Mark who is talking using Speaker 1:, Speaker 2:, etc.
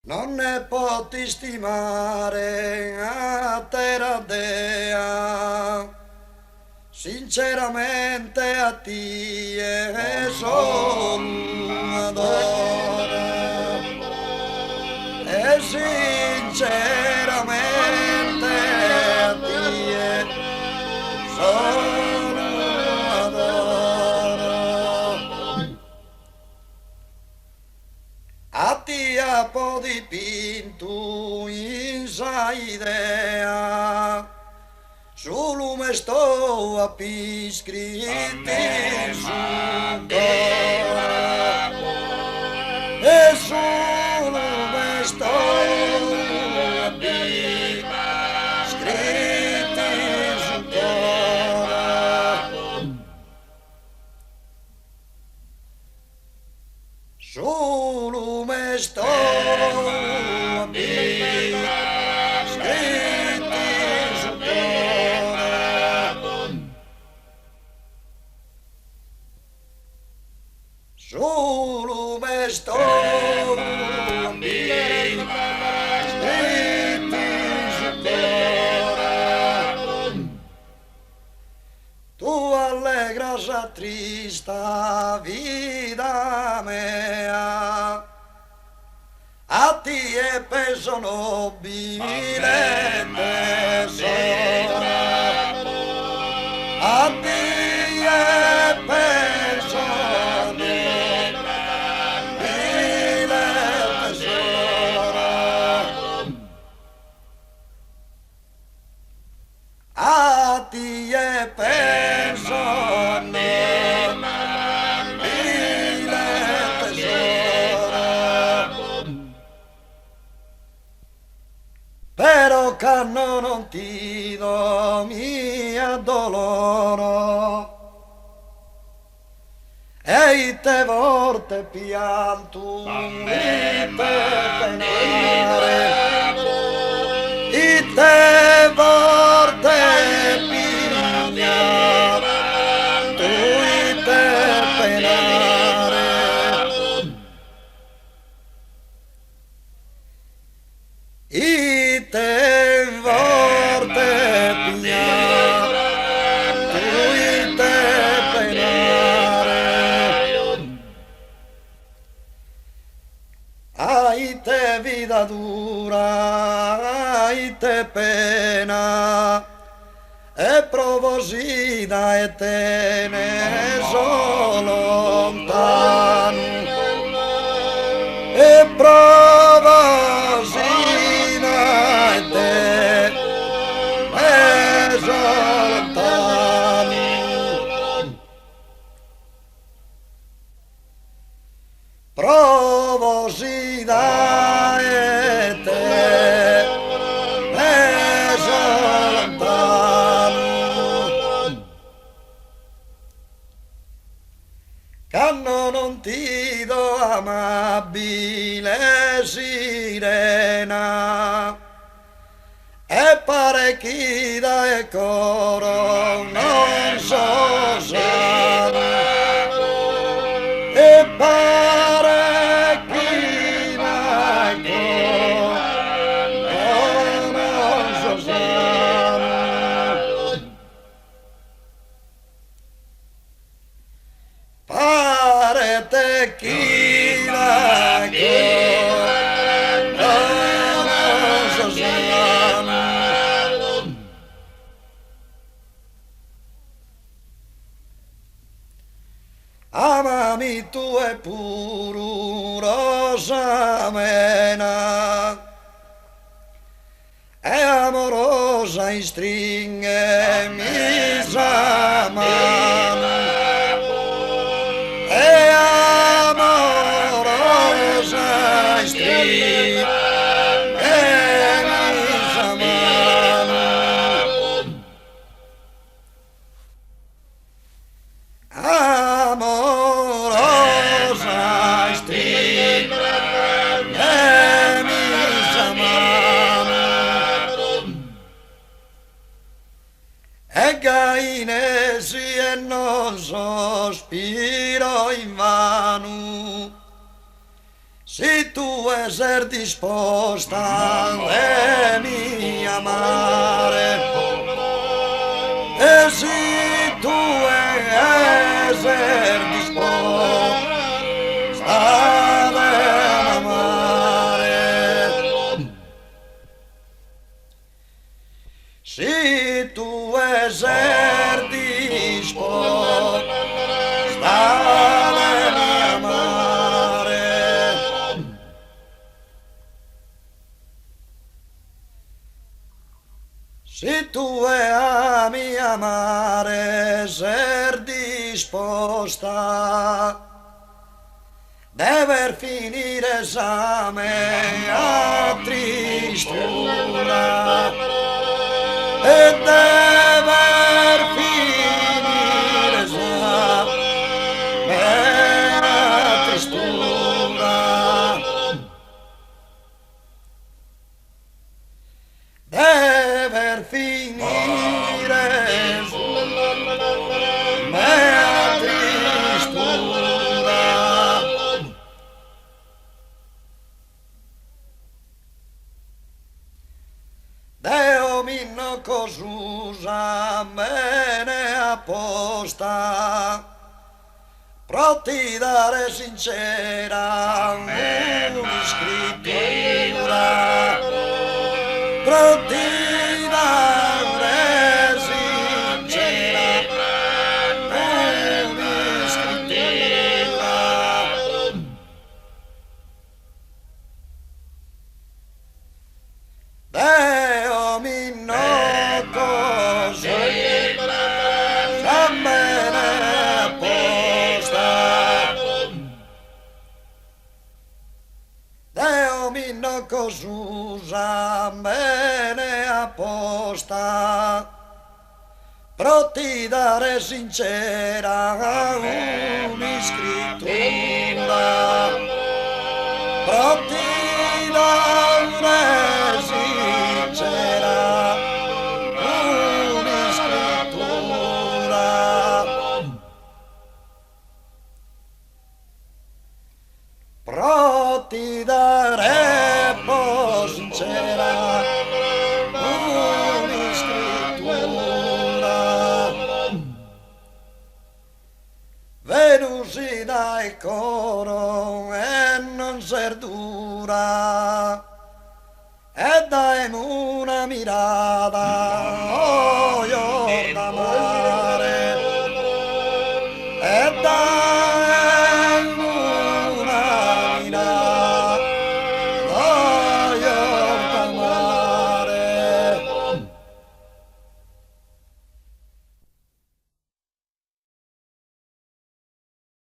Speaker 1: Non ne poti stimare a terra dea, sinceramente a ti è solo adora, e sinceramente a ti è solo adora. A ti ha po' dipinto in sa idea, su lume sto a piscritti su e su lume sto a piscritti su su lume sto a piscritti su su lume sto a piscritti su tu allegra sa trista vita mea, a ti è peso nobile tesora, a ti è peso nobile tesora, a ti è peso nobile tesora. Però canno non ti do mia doloro, e te volte pianto e te penare, e te volte pianto e te penare. Ite vorte pianto, ite penare, ite vida dura, ite pena, e provosina e te ne so lontano, e provosina e te ne so lontano, provosina e te ne so lontano. Canno non ti do amabile sirena, e pare chi da e coro non so sana, e pare chi da e coro non so sana. Parete chi la non so sana. Amami tu e puru rosa mena, e amorosa in stringhe mi mano, e amorosa in stringhe mi mano. Amorosa stringe mi mano, e gainesi e non sospiro invano, Si tu esser disposta de mi amare, e si tu esser disposta de amare, si tu esser disposta de mi amare, si tu ami amare, ser disposta dever finire esame a tristura e dever finire esame a tristura, dever finire esame a tristura. Deo minno cosusa bene apposta, pronti dare sincera un'iscrittura, pronti dare sincera un'iscrittura. Deo minno così bene apposta, Deo minno cosusa bene apposta, pronti dare sincera un'iscrittura, pronti dare sincera un'iscrittura, pronti dare sincera un'iscrittura. Venusi dai coro e non ser dura, e dai una mirata